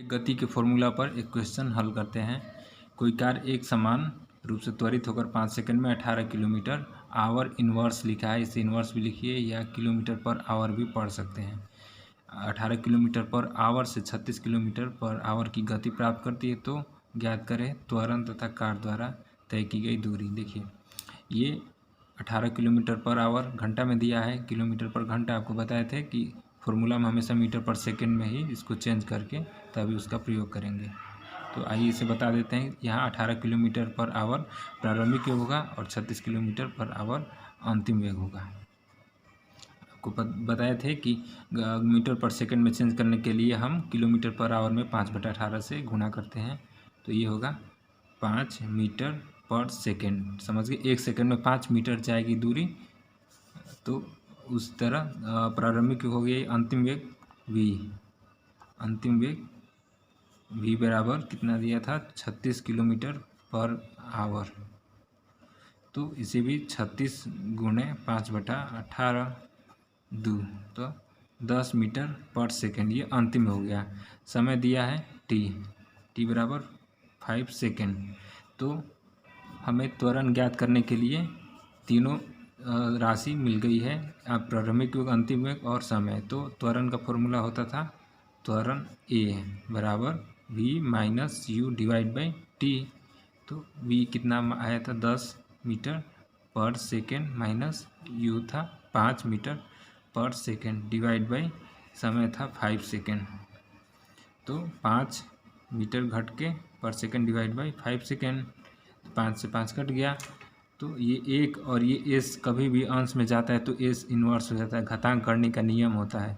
गति के फॉर्मूला पर एक क्वेश्चन हल करते हैं। कोई कार एक समान रूप से त्वरित होकर 5 सेकंड में 18 किलोमीटर आवर इन्वर्स लिखा है, इसे इन्वर्स भी लिखिए या किलोमीटर पर आवर भी पढ़ सकते हैं। 18 किलोमीटर पर आवर से 36 किलोमीटर पर आवर की गति प्राप्त करती है, तो ज्ञात करें त्वरण तथा कार द्वारा तय की गई दूरी। देखिए ये 18 किलोमीटर पर आवर घंटा में दिया है, किलोमीटर पर घंटा आपको बताए थे कि फॉर्मूला में हमेशा मीटर पर सेकंड में ही इसको चेंज करके तभी उसका प्रयोग करेंगे। तो आइए इसे बता देते हैं। यहाँ 18 किलोमीटर पर आवर प्रारंभिक वेग होगा और 36 किलोमीटर पर आवर अंतिम वेग होगा। आपको बताए थे कि मीटर पर सेकंड में चेंज करने के लिए हम किलोमीटर पर आवर में 5/18 से गुणा करते हैं, तो ये होगा 5 मीटर पर सेकंड। समझ गए, 1 सेकंड में 5 मीटर जाएगी दूरी। तो उस तरह प्रारंभिक हो गई अंतिम वेग v, अंतिम वेग v बराबर कितना दिया था 36 किलोमीटर पर आवर। तो इसे भी 36 गुणे 5/18 2, तो 10 मीटर पर सेकंड, ये अंतिम हो गया। समय दिया है t बराबर 5 सेकंड। तो हमें त्वरण ज्ञात करने के लिए तीनों राशि मिल गई है, प्रारंभिक वेग, अंतिम वेग और समय। तो त्वरण का फॉर्मूला होता था त्वरण a बराबर v minus you divide by T. तो v कितना आया था 10 मीटर पर सेकेंड माइनस u था 5 मीटर पर सेकेंड डिवाइड बाई समय था 5 सेकेंड। तो 5 मीटर घट के पर सेकेंड डिवाइड बाई 5 सेकेंड, 5 से 5 कट गया। तो ये 1 और ये s कभी भी अंश में जाता है तो s इन्वर्स हो जाता है, घातांक करने का नियम होता है।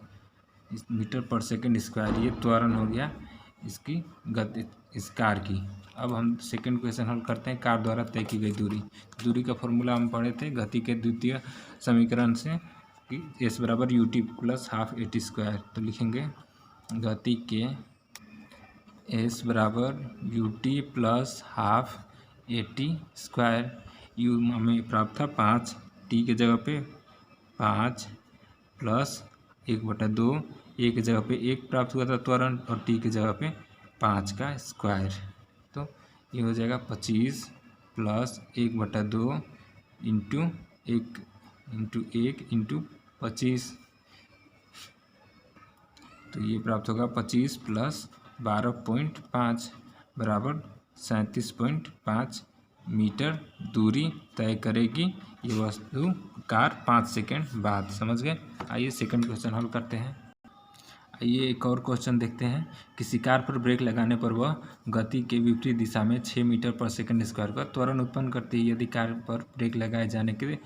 इस मीटर पर सेकंड स्क्वायर, ये त्वरण हो गया इसकी गति, इस कार की। अब हम सेकंड क्वेश्चन हल करते हैं। कार द्वारा तय की गई दूरी का फॉर्मूला हम पढ़े थे गति के द्वितीय समीकरण से कि s बराबर U T plus half A T square. तो लिखेंगे गति के s बराबर U T plus half A T square. You हमें प्राप्त था 5, टी के जगह पे 5 प्लस 1/2, ए के जगह पे 1 प्राप्त हुआ था त्वरण और टी के जगह पे 5 का स्क्वायर। तो ये हो जाएगा 25 प्लस 1/2 इंटू 1 इंटू 25। तो ये प्राप्त होगा 25 प्लस 12.5 बराबर 37.5 मीटर दूरी तय करेगी ये वस्तु कार 5 सेकंड बाद। समझ गए। आइए सेकंड क्वेश्चन हल करते हैं। आइए एक और क्वेश्चन देखते हैं। किसी कार पर ब्रेक लगाने पर वह गति के विपरीत दिशा में 6 मीटर पर सेकंड स्क्वायर का त्वरण उत्पन्न करती है। यदि कार पर ब्रेक लगाए जाने के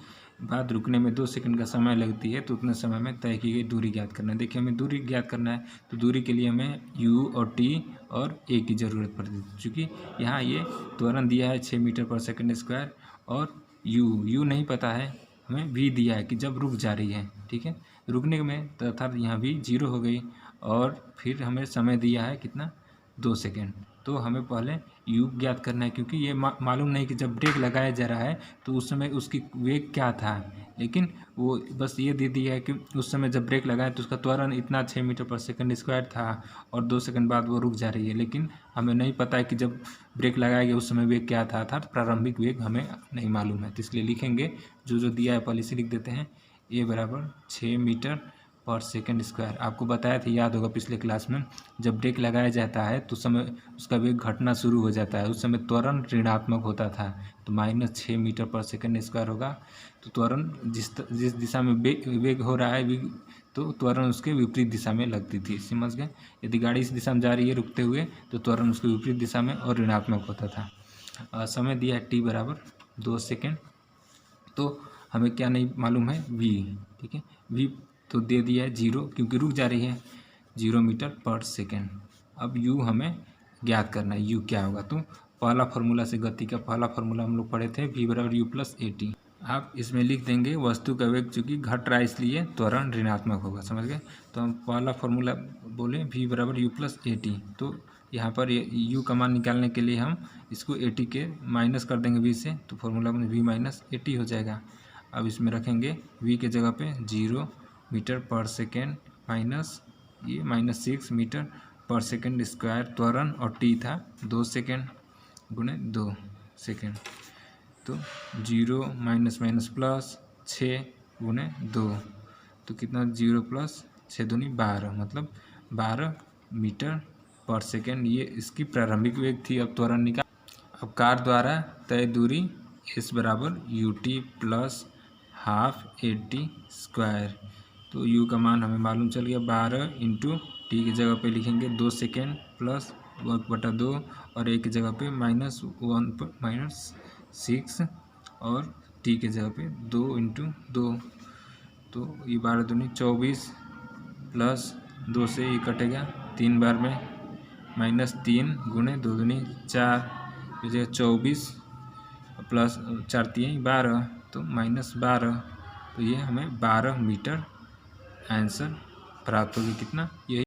बाद रुकने में 2 सेकंड का समय लगती है, तो उतने समय में तय की गई दूरी ज्ञात करना है। देखिए हमें दूरी ज्ञात करना है, तो दूरी के लिए हमें u और t और a की ज़रूरत पड़ती है। चूँकि यहाँ ये त्वरण दिया है 6 मीटर पर सेकंड स्क्वायर और u नहीं पता है, हमें v दिया है कि जब रुक जा रही है। ठीक है, रुकने में अर्थात यहाँ भी 0 हो गई और फिर हमें समय दिया है कितना 2 सेकंड। तो हमें पहले u ज्ञात करना है, क्योंकि ये मालूम नहीं कि जब ब्रेक लगाया जा रहा है तो उस समय उसकी वेग क्या था, लेकिन वो बस ये दे दिया है कि उस समय जब ब्रेक लगाए तो उसका त्वरण इतना 6 मीटर पर सेकंड स्क्वायर था और 2 सेकंड बाद वो रुक जा रही है। लेकिन हमें नहीं पता है कि जब ब्रेक लगाया गया उस समय वेग क्या था, अर्थात प्रारंभिक वेग हमें नहीं मालूम है। तो इसलिए लिखेंगे जो दिया है पहले से लिख देते हैं। a बराबर 6 मीटर पर सेकंड स्क्वायर। आपको बताया था, याद होगा पिछले क्लास में, जब ब्रेक लगाया जाता है तो समय उसका वेग घटना शुरू हो जाता है, उस समय त्वरण ऋणात्मक होता था, तो -6 मीटर पर सेकंड स्क्वायर होगा। तो त्वरण जिस दिशा में वेग हो रहा है तो त्वरण उसके विपरीत दिशा में लगती थी। समझ गए। यदि गाड़ी इस दिशा में जा रही है रुकते हुए तो त्वरण उसके विपरीत दिशा में और ऋणात्मक होता था। समय दिया है t बराबर 2 सेकेंड। तो हमें क्या नहीं मालूम है v। ठीक है, v तो दे दिया है 0, क्योंकि रुक जा रही है 0 मीटर पर सेकेंड। अब u हमें ज्ञात करना है, u क्या होगा। तो पहला फार्मूला से गति का पहला फार्मूला हम लोग पढ़े थे, v बराबर u प्लस ए टी। आप इसमें लिख देंगे वस्तु का वेग चूँकि घट रहा है इसलिए त्वरण ऋणात्मक होगा। समझ गए। तो हम पहला फार्मूला बोले v बराबर u प्लस ए टी। तो यहाँ पर u का मान निकालने के लिए हम इसको ए टी के माइनस कर देंगे v से, तो फार्मूला में v माइनस ए टी हो जाएगा। अब इसमें रखेंगे v के जगह पे 0 मीटर पर सेकेंड माइनस ये -6 मीटर पर सेकंड स्क्वायर त्वरण और टी था 2 सेकंड गुणे 2 सेकंड, तो 0 माइनस माइनस प्लस 6 गुणे 2, तो कितना 0 प्लस 6 दूनी 12, मतलब 12 मीटर पर सेकंड ये इसकी प्रारंभिक वेग थी। अब त्वरण निकाल। अब कार द्वारा तय दूरी s बराबर U T plus half A T square, तो u का मान हमें मालूम चल गया 12 इंटू टी की जगह पे लिखेंगे 2 सेकेंड प्लस 1/2 और a की जगह पे -6 और टी की जगह पे 2 इंटू 2, तो ये 12 दूनी 24 प्लस 2 से ये कटेगा 3 बार में -3 गुणे 2 दूनी 4, जगह 24 प्लस 4 3 12, तो -12, तो ये हमें 12 मीटर आंसर प्राप्त होगी। कितना? यही